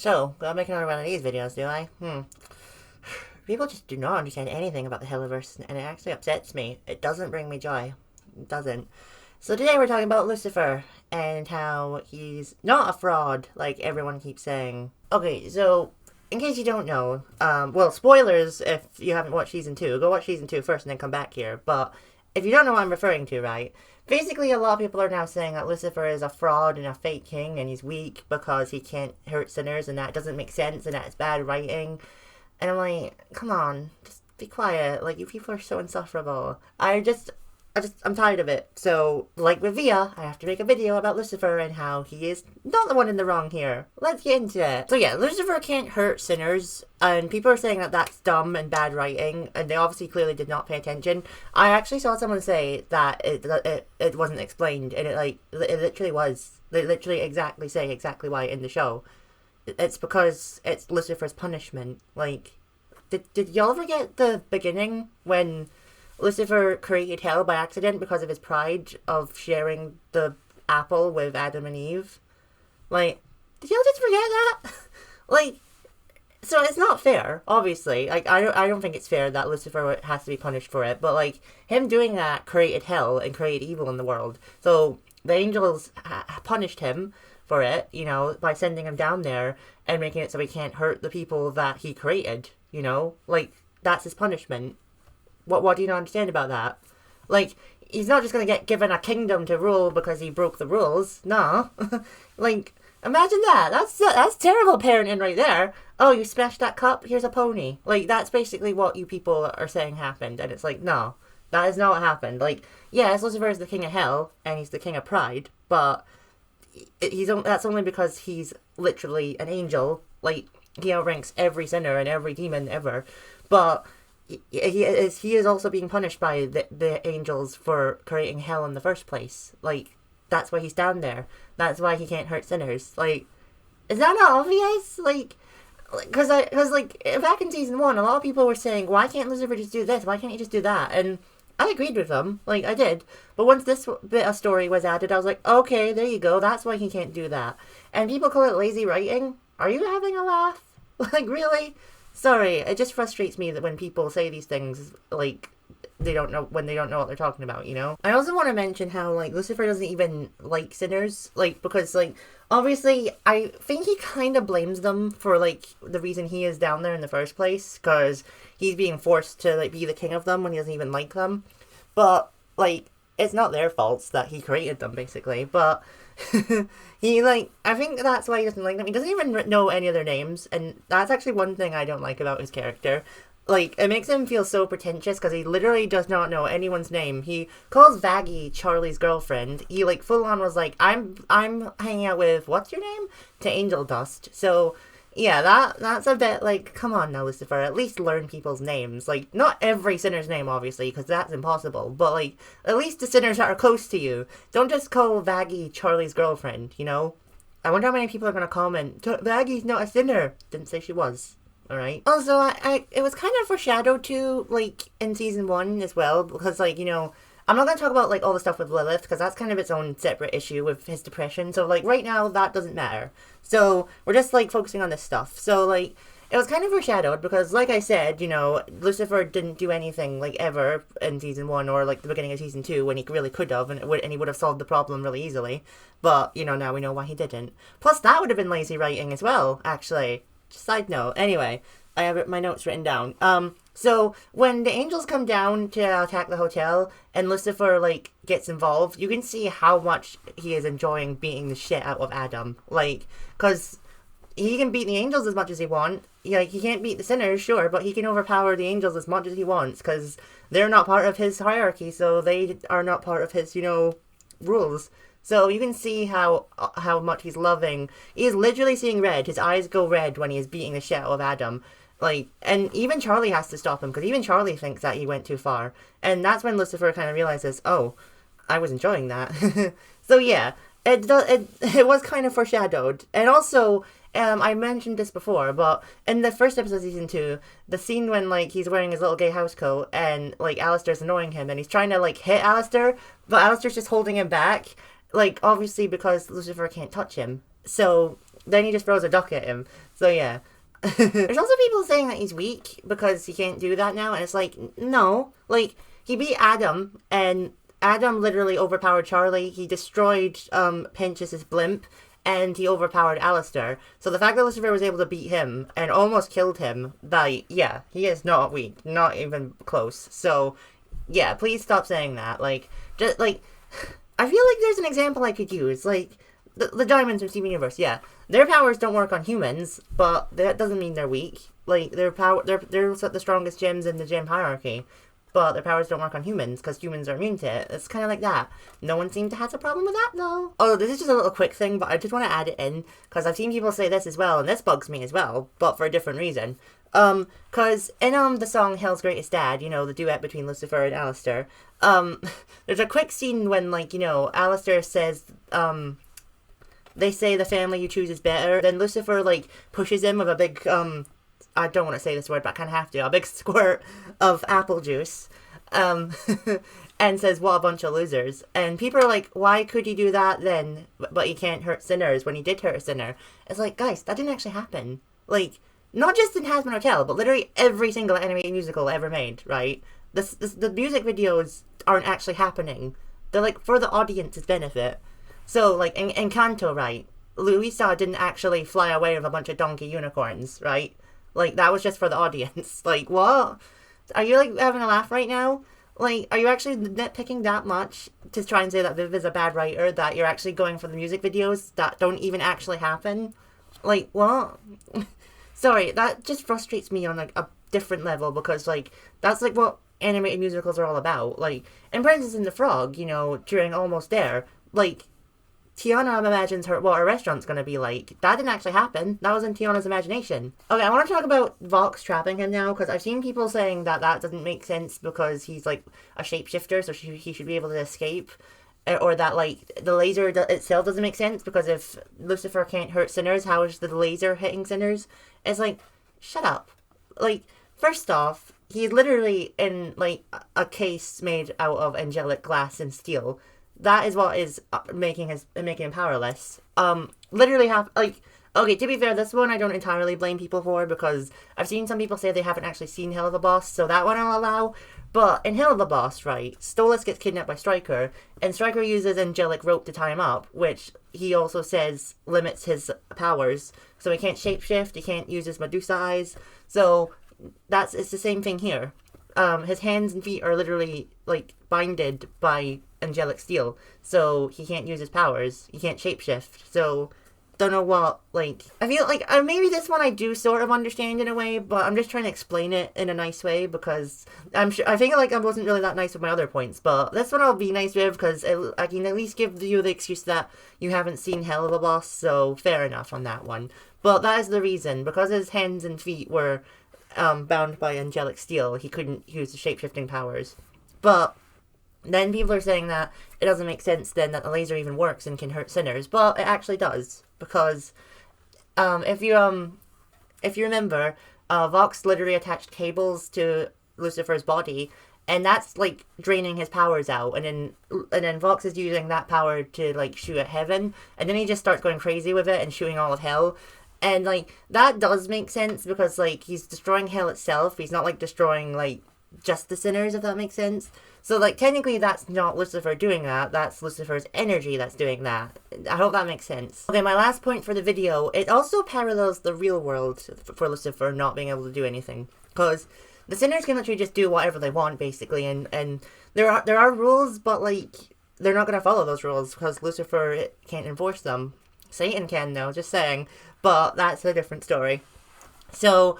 So, gotta make another one of these videos, do I? People just do not understand anything about the Helliverse, and it actually upsets me. It doesn't bring me joy. It doesn't. So today we're talking about Lucifer, and how he's not a fraud, like everyone keeps saying. Okay, so, in case you don't know, well, spoilers if you haven't watched Season 2. Go watch Season 2 first and then come back here. But, if you don't know what I'm referring to, right? Basically, a lot of people are now saying that Lucifer is a fraud and a fake king, and he's weak because he can't hurt sinners, and that doesn't make sense, and that's bad writing. And I'm like, come on, just be quiet. Like, you people are so insufferable. I'm tired of it. So, like with Via, I have to make a video about Lucifer and how he is not the one in the wrong here. Let's get into it. So yeah, Lucifer can't hurt sinners, and people are saying that that's dumb and bad writing, and they obviously clearly did not pay attention. I actually saw someone say that it wasn't explained, and it literally was. They literally say exactly why in the show. It's because it's Lucifer's punishment. Like, did y'all ever get the beginning when Lucifer created hell by accident because of his pride of sharing the apple with Adam and Eve? Like, did y'all just forget that? Like, so it's not fair, obviously. Like, I don't think it's fair that Lucifer has to be punished for it, but, like, him doing that created hell and created evil in the world. So, the angels punished him for it, you know, by sending him down there and making it so he can't hurt the people that he created, you know? Like, that's his punishment. What do you not understand about that? Like, he's not just gonna get given a kingdom to rule because he broke the rules. No. Like, imagine that. That's terrible parenting right there. Oh, you smashed that cup? Here's a pony. Like, that's basically what you people are saying happened. And it's like, no. That is not what happened. Like, yes, Lucifer is the king of hell, and he's the king of pride, but that's only because he's literally an angel. Like, he outranks every sinner and every demon ever. But he is also being punished by the angels for creating hell in the first place. Like, that's why he's down there. That's why he can't hurt sinners. Like, is that not obvious? Like, because back in season 1, a lot of people were saying, why can't Lucifer just do this? Why can't he just do that? And I agreed with them. Like, I did. But once this bit of story was added, I was like, okay, there you go. That's why he can't do that. And people call it lazy writing. Are you having a laugh? Like, really? Sorry, it just frustrates me that when people say these things, like, they don't know what they're talking about, you know? I also want to mention how, like, Lucifer doesn't even like sinners, like, because, like, obviously, I think he kind of blames them for, like, the reason he is down there in the first place, because he's being forced to, like, be the king of them when he doesn't even like them. But, like, it's not their faults that he created them, basically, but I think that's why he doesn't like them. He doesn't even know any of their names, and that's actually one thing I don't like about his character. Like, it makes him feel so pretentious, because he literally does not know anyone's name. He calls Vaggie Charlie's girlfriend. He, like, full on was like, I'm hanging out with, what's your name? To Angel Dust. So, yeah, that's a bit, like, come on now, Lucifer, at least learn people's names. Like, not every sinner's name, obviously, because that's impossible, but, like, at least the sinners that are close to you. Don't just call Vaggie Charlie's girlfriend, you know? I wonder how many people are going to comment, Vaggie's not a sinner. Didn't say she was. Alright. Also, it was kind of foreshadowed too, like, in season 1 as well, because, like, you know, I'm not going to talk about, like, all the stuff with Lilith, because that's kind of its own separate issue with his depression, so, like, right now, that doesn't matter. So, we're just, like, focusing on this stuff. So, like, it was kind of foreshadowed, because, like I said, you know, Lucifer didn't do anything, like, ever in season 1, or, like, the beginning of season 2, when he really could have, and he would have solved the problem really easily. But, you know, now we know why he didn't. Plus, that would have been lazy writing as well, actually. Side note. Anyway, I have my notes written down. So when the angels come down to attack the hotel and Lucifer, like, gets involved, you can see how much he is enjoying beating the shit out of Adam. Like, because he can beat the angels as much as he wants. Like, he can't beat the sinners, sure, but he can overpower the angels as much as he wants, because they're not part of his hierarchy, so they are not part of his, you know, rules. So you can see how much he's loving. He is literally seeing red. His eyes go red when he is beating the shit out of Adam. Like, and even Charlie has to stop him, because even Charlie thinks that he went too far. And that's when Lucifer kind of realizes, oh, I was enjoying that. So yeah, it was kind of foreshadowed. And also, I mentioned this before, but in the first episode of season 2, the scene when, like, he's wearing his little gay housecoat and, like, Alistair's annoying him and he's trying to, like, hit Alistair, but Alistair's just holding him back. Like, obviously because Lucifer can't touch him. So then he just throws a duck at him. So yeah. There's also people saying that he's weak because he can't do that now, and it's like, no. Like, he beat Adam, and Adam literally overpowered Charlie. He destroyed Pinchas's blimp, and he overpowered Alistair. So the fact that Lucifer was able to beat him and almost killed him, like, yeah, he is not weak. Not even close. So, yeah, please stop saying that. Like, just, like, I feel like there's an example I could use. Like, the Diamonds from Steven Universe, yeah. Their powers don't work on humans, but that doesn't mean they're weak. Like, they're the strongest gems in the gem hierarchy, but their powers don't work on humans, because humans are immune to it. It's kind of like that. No one seemed to have a problem with that, though. Oh, this is just a little quick thing, but I just want to add it in, because I've seen people say this as well, and this bugs me as well, but for a different reason. Cause in, the song Hell's Greatest Dad, you know, the duet between Lucifer and Alistair, there's a quick scene when, like, you know, Alistair says, they say the family you choose is better. Then Lucifer, like, pushes him with a big, I don't want to say this word, but I kind of have to, a big squirt of apple juice, and says, what a bunch of losers. And people are like, why could he do that then, but he can't hurt sinners when he did hurt a sinner? It's like, guys, that didn't actually happen. Like, not just in Hazbin Hotel, but literally every single animated musical ever made, right? The music videos aren't actually happening. They're, like, for the audience's benefit. So, like, in Encanto, right, Luisa didn't actually fly away with a bunch of donkey unicorns, right? Like, that was just for the audience. Like, what? Are you, like, having a laugh right now? Like, are you actually nitpicking that much to try and say that Viv is a bad writer, that you're actually going for the music videos that don't even actually happen? Like, what? Sorry, that just frustrates me on, like, a different level, because, like, that's, like, what animated musicals are all about. Like, in Princess and the Frog, you know, during Almost There, like, Tiana imagines what her restaurant's going to be like. That didn't actually happen. That was in Tiana's imagination. Okay, I want to talk about Vox trapping him now, because I've seen people saying that doesn't make sense because he's, like, a shapeshifter, so he should be able to escape. Or that, like, the laser itself doesn't make sense, because if Lucifer can't hurt sinners, how is the laser hitting sinners? It's like, shut up. Like, first off, he's literally in, like, a case made out of angelic glass and steel. That is what is making him powerless. Literally okay, to be fair, this one I don't entirely blame people for, because I've seen some people say they haven't actually seen Hell of a Boss, so that one I'll allow. But in Hell of a Boss, right, Stolas gets kidnapped by Stryker, and Stryker uses angelic rope to tie him up, which he also says limits his powers. So he can't shapeshift, he can't use his Medusa eyes, so it's the same thing here. His hands and feet are literally, like, binded by angelic steel, so he can't use his powers, he can't shapeshift, so don't know what, like, I feel like, maybe this one I do sort of understand in a way, but I'm just trying to explain it in a nice way, because I think, like, I wasn't really that nice with my other points, but this one I'll be nice with, because I can at least give you the excuse that you haven't seen Hell of a Boss, so fair enough on that one. But that is the reason, because his hands and feet were bound by angelic steel, he couldn't use the shapeshifting powers. But then people are saying that it doesn't make sense then that the laser even works and can hurt sinners, but it actually does, because if you remember, Vox literally attached cables to Lucifer's body, and that's, like, draining his powers out, and then Vox is using that power to, like, shoot at heaven, and then he just starts going crazy with it and shooting all of hell. And, like, that does make sense, because, like, he's destroying hell itself. He's not, like, destroying, like, just the sinners, if that makes sense. So, like, technically that's not Lucifer doing that. That's Lucifer's energy that's doing that. I hope that makes sense. Okay, my last point for the video, it also parallels the real world for Lucifer not being able to do anything. Because the sinners can literally just do whatever they want, basically. And there are rules, but, like, they're not going to follow those rules, because Lucifer can't enforce them. Satan can, though, just saying. But that's a different story. So,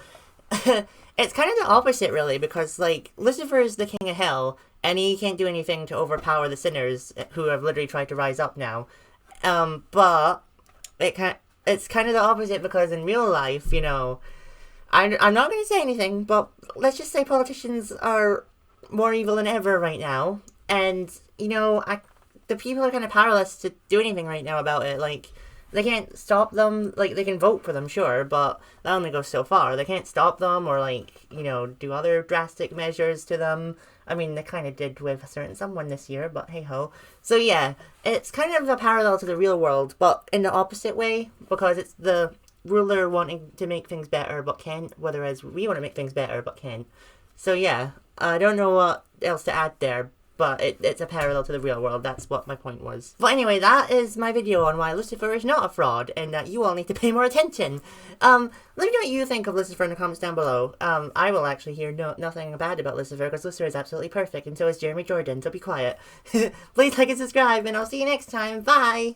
it's kind of the opposite, really, because, like, Lucifer is the king of hell, and he can't do anything to overpower the sinners who have literally tried to rise up now. But it's kind of the opposite, because in real life, you know, I'm not going to say anything, but let's just say politicians are more evil than ever right now, and, you know, the people are kind of powerless to do anything right now about it. Like, They can't stop them. Like, they can vote for them, sure, but that only goes so far. They can't stop them or, like, you know, do other drastic measures to them. I mean, they kind of did with a certain someone this year, but hey-ho. So, yeah, it's kind of a parallel to the real world, but in the opposite way, because it's the ruler wanting to make things better but can't, whereas we want to make things better but can't. So, yeah, I don't know what else to add there, but it's a parallel to the real world. That's what my point was. But anyway, that is my video on why Lucifer is not a fraud, and that you all need to pay more attention. Let me know what you think of Lucifer in the comments down below. I will actually hear nothing bad about Lucifer, because Lucifer is absolutely perfect, and so is Jeremy Jordan, so be quiet. Please like and subscribe, and I'll see you next time. Bye!